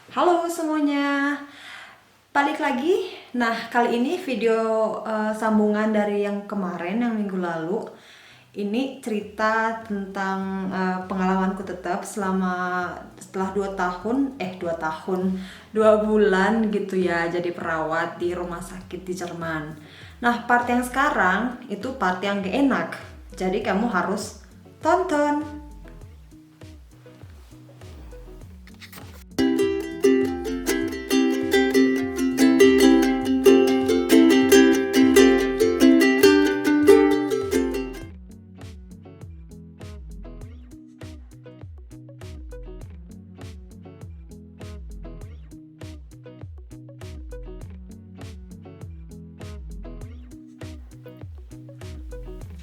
Halo semuanya, balik lagi. Nah, kali ini video sambungan dari yang kemarin, yang minggu lalu. Ini cerita tentang pengalamanku tetap setelah 2 bulan gitu ya, jadi perawat di rumah sakit di Jerman. Nah, part yang sekarang itu part yang gak enak. Jadi kamu harus tonton.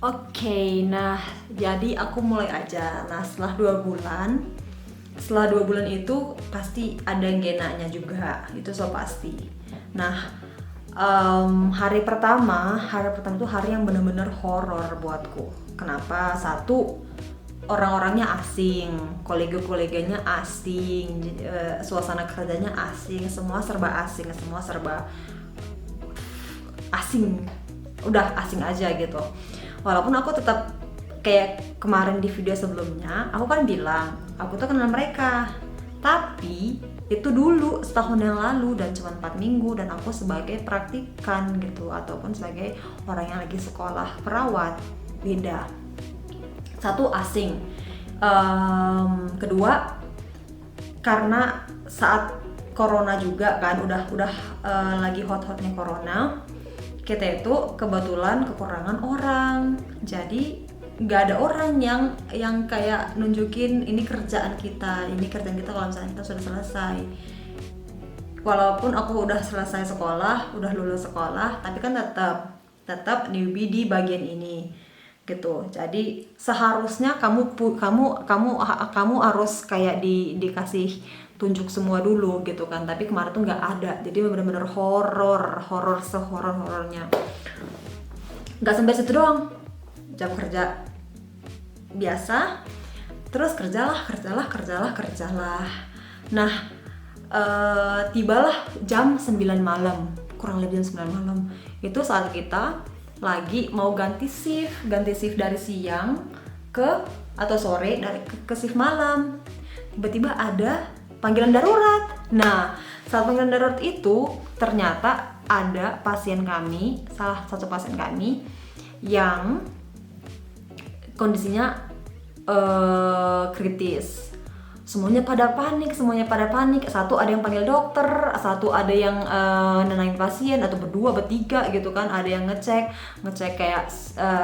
Oke, nah jadi aku mulai aja. Nah setelah 2 bulan itu pasti ada yang gak enaknya juga, itu so pasti. Nah, hari pertama itu hari yang bener-bener horor buatku. Kenapa? Satu, orang-orangnya asing, kolega-koleganya asing, suasana kerjanya asing, semua serba asing, semua serba asing, udah asing aja gitu. Walaupun aku tetap kayak kemarin di video sebelumnya aku kan bilang aku tuh kenal mereka, tapi itu dulu setahun yang lalu dan cuma 4 minggu, dan aku sebagai praktikan gitu ataupun sebagai orang yang lagi sekolah perawat. Beda. Satu, asing. Kedua, karena saat corona juga kan, udah lagi hot-hotnya corona, kita itu kebetulan kekurangan orang, jadi nggak ada orang yang kayak nunjukin ini kerjaan kita kalau misalnya kita sudah selesai. Walaupun aku udah selesai sekolah, udah lulus sekolah, tapi kan tetap newbie di bagian ini gitu. Jadi seharusnya kamu harus kayak dikasih tunjuk semua dulu gitu kan, tapi kemarin tuh nggak ada. Jadi bener-bener horor sehoror-horornya. Nggak sampai situ doang, jam kerja biasa, terus kerjalah. Nah, tibalah jam 9 malam, kurang lebih jam 9 malam. Itu saat kita lagi mau ganti shift dari siang atau sore ke shift malam. Tiba-tiba ada panggilan darurat. Nah, saat panggilan darurat itu ternyata ada salah satu pasien kami yang kondisinya kritis. Semuanya pada panik. Satu ada yang panggil dokter, satu ada yang nenangin pasien, atau berdua bertiga gitu kan. Ada yang ngecek kayak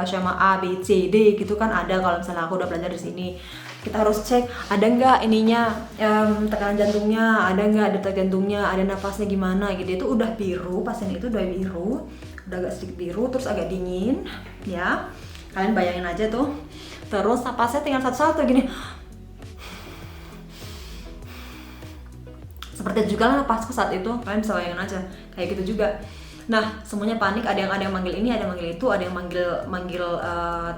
skema A B C D gitu kan. Ada, kalau misalnya aku udah belajar di sini, kita harus cek ada nggak tekanan jantungnya, ada nggak detak jantungnya, ada nafasnya gimana gitu. Itu udah biru, pasien itu udah biru, udah agak sedikit biru, terus agak dingin ya, kalian bayangin aja tuh. Terus napasnya tinggal satu-satu gini, seperti itu juga lah napasku saat itu, kalian bisa bayangin aja kayak gitu juga. Nah, semuanya panik, ada yang manggil ini, ada yang manggil itu, ada yang manggil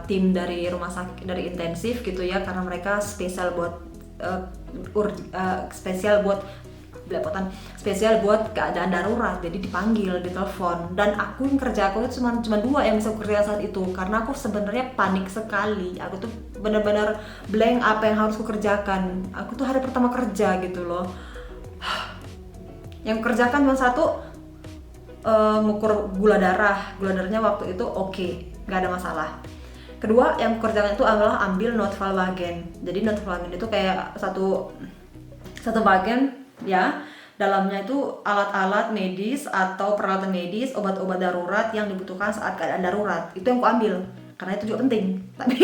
tim dari rumah sakit, dari intensif gitu ya, karena mereka spesial buat keadaan darurat, jadi dipanggil, ditelepon. Dan aku yang kerja aku itu cuma dua yang bisa kerja saat itu, karena aku sebenarnya panik sekali. Aku tuh benar-benar blank apa yang harus kukerjakan. Aku tuh hari pertama kerja gitu loh. Yang kerjakan cuma satu, ngukur gula darahnya waktu itu oke, nggak ada masalah. Kedua yang kerjakan itu adalah ambil Notfallwagen. Jadi Notfallwagen itu kayak satu bagian ya, dalamnya itu alat-alat medis atau peralatan medis, obat-obat darurat yang dibutuhkan saat keadaan darurat. Itu yang aku ambil karena itu juga penting. Tapi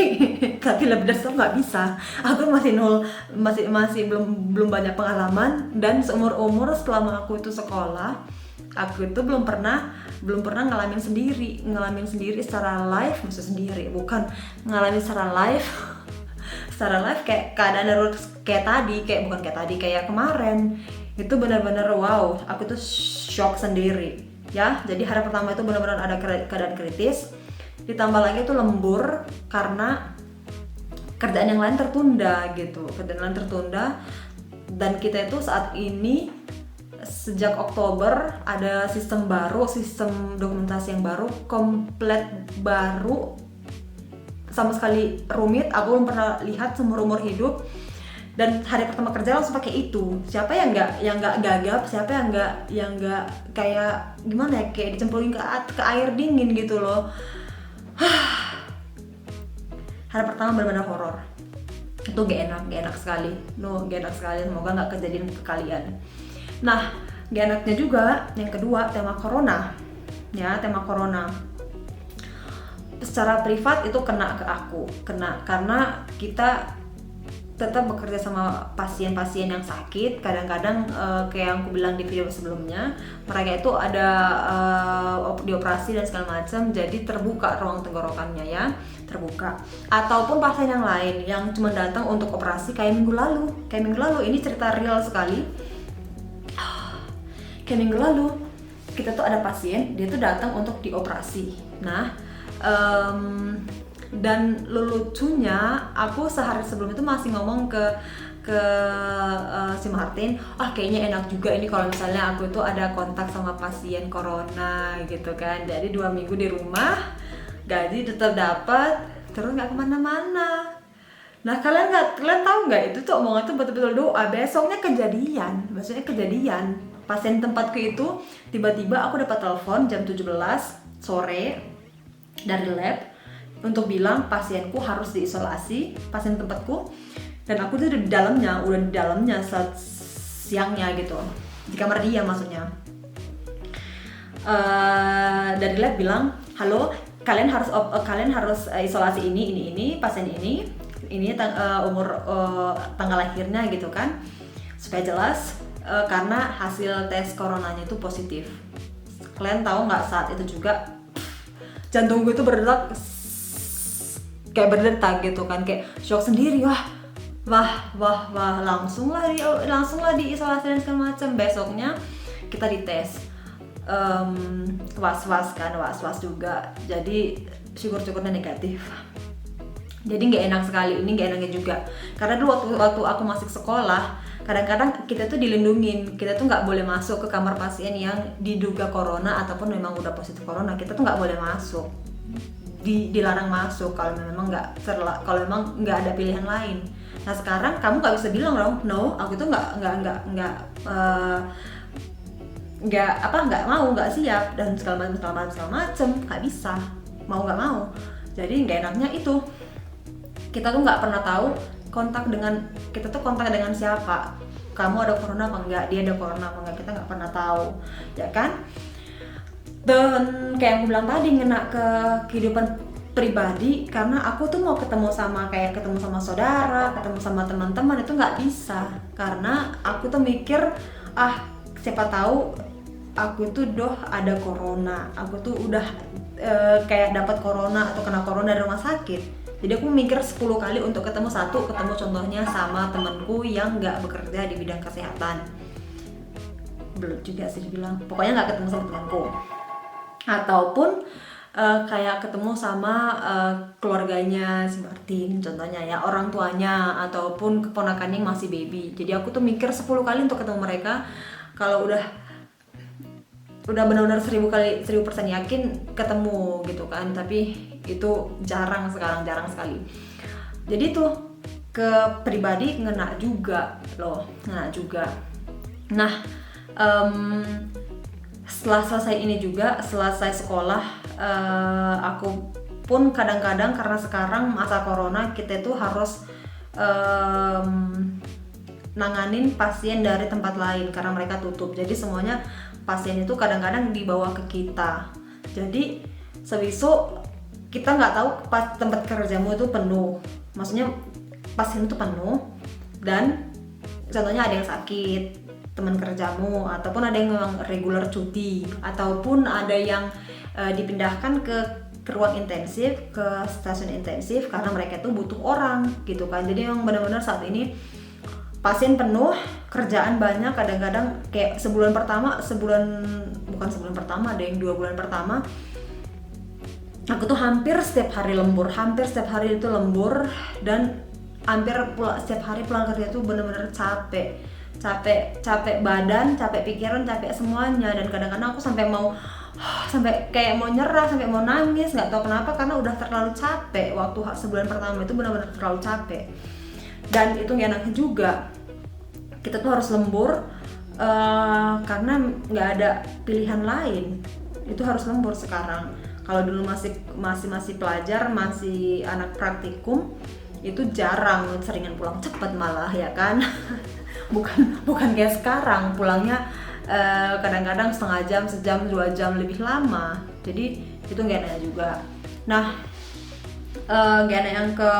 lebih dari itu nggak bisa. Aku masih belum banyak pengalaman, dan seumur selama aku itu sekolah, aku itu belum pernah ngalamin sendiri secara live. Maksud sendiri bukan ngalamin secara live kayak keadaan darurat kayak kemarin. Itu benar-benar wow, aku tuh shock sendiri ya. Jadi hari pertama itu benar-benar ada keadaan kritis, ditambah lagi itu lembur karena kerjaan yang lain tertunda gitu. Dan kita itu saat ini sejak Oktober ada sistem baru, sistem dokumentasi yang baru, komplit baru, sama sekali rumit, aku belum pernah lihat seumur hidup. Dan hari pertama kerja langsung pakai itu. Siapa yang nggak gagap, siapa yang nggak kayak gimana ya, kayak dicemplungin ke air dingin gitu loh. Hari pertama benar-benar horor. Itu gak enak sekali. Gak enak sekali. Semoga nggak kejadian ke kalian. Nah, gak enaknya juga yang kedua, tema corona. Ya, tema corona. Secara privat itu kena ke aku, karena kita tetap bekerja sama pasien-pasien yang sakit. Kadang-kadang kayak yang aku bilang di video sebelumnya, mereka itu ada dioperasi dan segala macam, jadi terbuka ruang tenggorokannya ya, terbuka. Ataupun pasien yang lain yang cuma datang untuk operasi kayak minggu lalu, ini cerita real sekali. Kayak minggu lalu kita tuh ada pasien, dia tuh datang untuk dioperasi. Nah, dan lucunya aku sehari sebelum itu masih ngomong ke si Martin, kayaknya enak juga ini kalau misalnya aku itu ada kontak sama pasien corona gitu kan. Jadi 2 minggu di rumah, gaji tetap dapat, terus nggak kemana-mana. Nah, kalian tahu nggak, itu tuh omongan tuh betul-betul doa. Besoknya kejadian. Pasien tempatku itu tiba-tiba aku dapat telepon jam 17 sore dari lab untuk bilang pasienku harus diisolasi, pasien tempatku, dan aku tuh udah di dalamnya saat siangnya gitu, di kamar dia maksudnya. Dari lab bilang, halo, kalian harus isolasi ini pasien ini umur tanggal lahirnya gitu kan, supaya jelas, karena hasil tes coronanya itu positif. Kalian tahu nggak, saat itu juga jantung gue itu berdetak gitu kan, kayak shock sendiri. Wah, langsung lah diisolasi dan segala macam. Besoknya kita dites, was juga, jadi syukur-syukurnya negatif. Jadi nggak enak sekali, ini nggak enaknya juga, karena dulu waktu aku masih sekolah, kadang-kadang kita tuh dilindungin, kita tuh nggak boleh masuk ke kamar pasien yang diduga corona ataupun memang udah positif corona, kita tuh nggak boleh masuk. Dilarang masuk kalau memang nggak ada pilihan lain. Nah, sekarang kamu nggak bisa bilang dong, no, aku tuh nggak mau, nggak siap dan segala macam, nggak bisa, mau nggak mau. Jadi nggak enaknya itu, kita tuh nggak pernah tahu kontak dengan siapa. Kamu ada corona apa enggak, dia ada corona apa enggak, kita nggak pernah tahu, ya kan? Dan kayak yang aku bilang tadi, ngena ke kehidupan pribadi, karena aku tuh mau ketemu sama saudara, ketemu sama teman-teman, itu nggak bisa, karena aku tuh mikir, siapa tahu aku tuh ada corona, aku tuh udah kayak dapat corona atau kena corona dari rumah sakit. Jadi aku mikir 10 kali untuk ketemu contohnya sama temanku yang nggak bekerja di bidang kesehatan. Belum juga sih dibilang, pokoknya nggak ketemu sama temanku. Ataupun kayak ketemu sama keluarganya si Martin contohnya ya, orang tuanya ataupun keponakannya yang masih baby. Jadi aku tuh mikir 10 kali untuk ketemu mereka. Kalau udah benar-benar 1000% yakin ketemu gitu kan, tapi itu jarang sekali. Jadi tuh ke pribadi ngena juga. Nah, setelah selesai sekolah, aku pun kadang-kadang, karena sekarang masa corona, kita itu harus nanganin pasien dari tempat lain karena mereka tutup. Jadi semuanya pasien itu kadang-kadang dibawa ke kita. Jadi sebesok kita nggak tahu pas tempat kerjamu itu penuh, maksudnya pasien itu penuh, dan contohnya ada yang sakit, teman kerjamu, ataupun ada yang memang regular cuti, ataupun ada yang dipindahkan ke ruang intensif, ke stasiun intensif karena mereka itu butuh orang gitu kan. Jadi memang benar-benar saat ini pasien penuh, kerjaan banyak. Kadang-kadang kayak bukan sebulan pertama, ada yang 2 bulan pertama aku tuh hampir setiap hari itu lembur, dan hampir setiap hari pulang kerja tuh benar-benar capek. capek badan, capek pikiran, capek semuanya. Dan kadang-kadang aku sampai kayak mau nyerah, sampai mau nangis, nggak tahu kenapa, karena udah terlalu capek. Waktu sebulan pertama itu benar-benar terlalu capek, dan itu nggak enak juga. Kita tuh harus lembur karena nggak ada pilihan lain, itu harus lembur sekarang. Kalau dulu masih pelajar, masih anak praktikum, itu jarang, seringan pulang cepet malah, ya kan. bukan kayak sekarang pulangnya kadang-kadang setengah jam, sejam, 2 jam lebih lama. Jadi itu nggak enak juga. Nah, nggak enak yang ke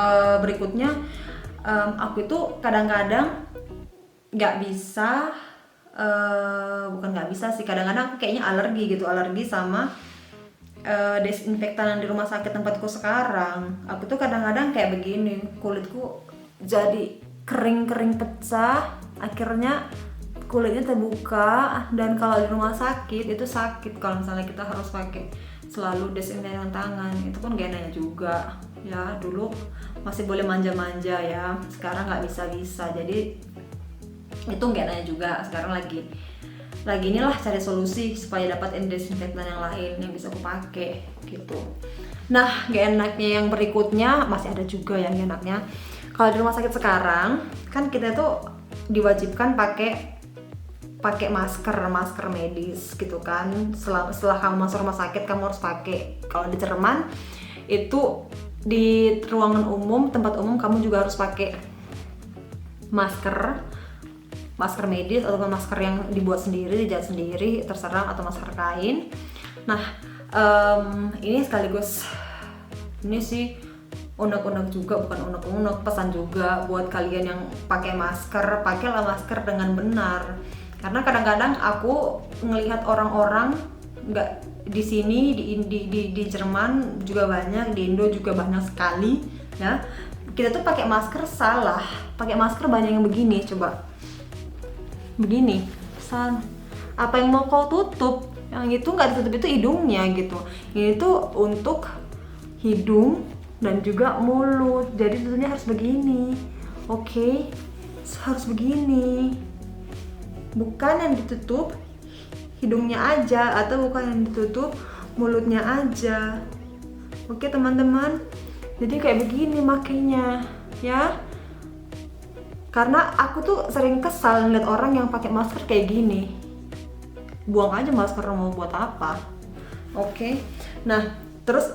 berikutnya, aku itu kadang-kadang nggak bisa, bukan nggak bisa sih, kadang-kadang aku kayaknya alergi sama desinfektan yang di rumah sakit tempatku sekarang. Aku tuh kadang-kadang kayak begini, kulitku jadi kering pecah, akhirnya kulitnya terbuka. Dan kalau di rumah sakit itu sakit kalau misalnya kita harus pakai selalu desinfektan tangan, itu kan gak enak juga ya. Dulu masih boleh manja-manja ya, sekarang nggak bisa, jadi itu gak enak juga. Sekarang lagi inilah cari solusi supaya dapat desinfektan yang lain yang bisa aku pakai gitu. Nah, gak enaknya yang berikutnya, masih ada juga yang enaknya. Kalau di rumah sakit sekarang kan kita tuh diwajibkan pakai masker medis gitu kan. Setelah kamu masuk rumah sakit kamu harus pakai. Kalau di Jerman itu di ruangan umum, tempat umum, kamu juga harus pakai masker medis ataupun masker yang dibuat sendiri, dijahit sendiri, terserah, atau masker kain. Nah, ini sekaligus ini sih unek-unek juga, bukan unek-unek, pesan juga buat kalian yang pakai masker, pakailah masker dengan benar. Karena kadang-kadang aku ngelihat orang-orang nggak di sini, di Jerman juga banyak, di Indo juga banyak sekali ya. Kita tuh pakai masker salah, pakai masker banyak yang begini, coba begini, apa yang mau kau tutup? Yang itu nggak ditutup, itu hidungnya gitu. Ini tuh untuk hidung dan juga mulut, jadi tutupnya harus begini, oke? Harus begini, bukan yang ditutup hidungnya aja, atau bukan yang ditutup mulutnya aja, oke teman-teman? Jadi kayak begini makanya ya. Karena aku tuh sering kesal ngeliat orang yang pakai masker kayak gini. Buang aja masker, mau buat apa? Oke. Nah, terus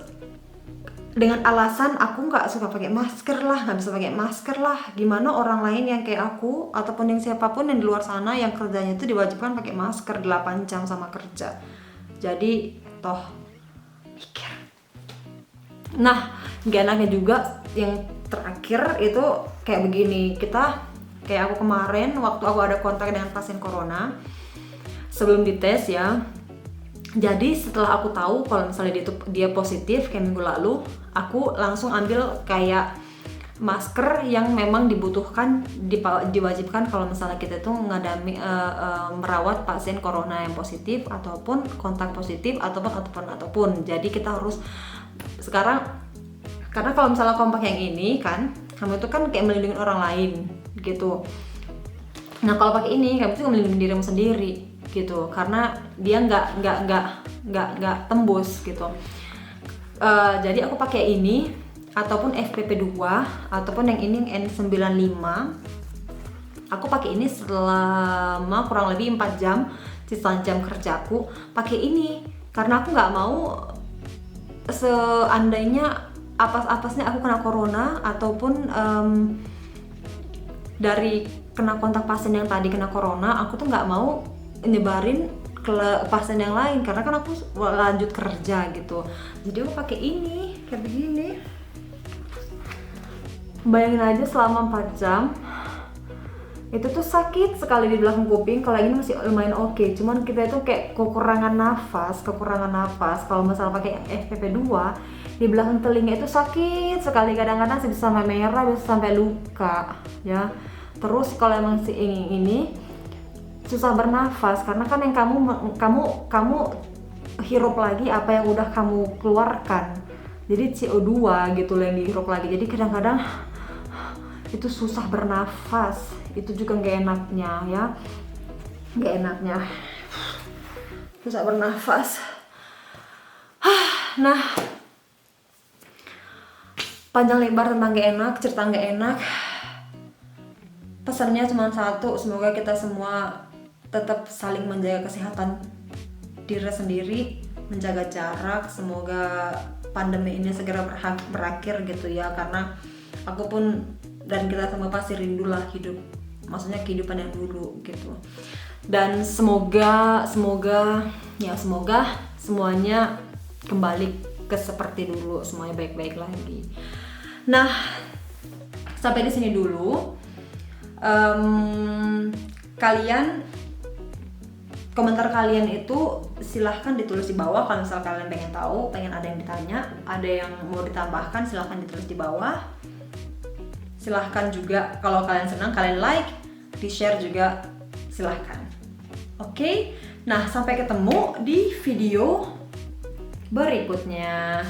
dengan alasan aku nggak suka pakai masker lah, nggak bisa pakai masker lah. Gimana orang lain yang kayak aku ataupun yang siapapun yang di luar sana yang kerjanya itu diwajibkan pakai masker 8 jam sama kerja. Jadi toh mikir. Nah, gak enaknya juga yang terakhir itu kayak begini. Kayak aku kemarin waktu aku ada kontak dengan pasien corona sebelum dites ya. Jadi setelah aku tahu kalau misalnya dia positif kayak minggu lalu, aku langsung ambil kayak masker yang memang dibutuhkan, diwajibkan kalau misalnya kita tuh merawat pasien corona yang positif ataupun kontak positif ataupun. Jadi kita harus sekarang, karena kalau misalnya kamu pakai yang ini kan, kamu itu kan kayak melindungi orang lain gitu. Nah kalau pakai ini kamu tuh melindungi dirimu sendiri gitu, karena dia nggak tembus gitu. Jadi aku pakai ini ataupun FPP2 ataupun yang ini N95. Aku pakai ini selama kurang lebih 4 jam, sisa jam kerjaku pakai ini, karena aku nggak mau seandainya apesnya aku kena corona ataupun dari kena kontak pasien yang tadi kena corona, aku tuh nggak mau nyebarin ke pasien yang lain, karena kan aku lanjut kerja gitu. Jadi aku pakai ini kayak begini. Bayangin aja selama 4 jam itu tuh sakit sekali di belakang kuping. Kalau ini masih lumayan oke, cuman kita itu kayak kekurangan nafas. Kalau misalnya pakai FPP2 di belakang telinga itu sakit sekali, kadang-kadang bisa sampai merah, bisa sampai luka ya. Terus kalau emang si ini susah bernafas, karena kan yang kamu hirup lagi apa yang udah kamu keluarkan, jadi CO2 gitu loh yang dihirup lagi. Jadi kadang-kadang itu susah bernafas, Itu juga nggak enaknya ya, nggak enaknya. Bisa bernafas. Nah, panjang lebar tentang gak enak, cerita gak enak. Pesannya cuma satu, semoga kita semua tetap saling menjaga kesehatan diri sendiri, menjaga jarak. Semoga pandemi ini segera berakhir gitu ya, karena aku pun dan kita semua pasti rindulah hidup, maksudnya kehidupan yang dulu gitu. Dan semoga semuanya kembali ke seperti dulu, semuanya baik-baik lagi. Nah, sampai di sini dulu. Kalian, komentar kalian itu silahkan ditulis di bawah. Kalau misal kalian pengen tahu, pengen ada yang ditanya, ada yang mau ditambahkan, silahkan ditulis di bawah. Silahkan juga kalau kalian senang, kalian like, di share juga silahkan. Oke, nah sampai ketemu di video berikutnya.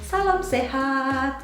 Salam sehat.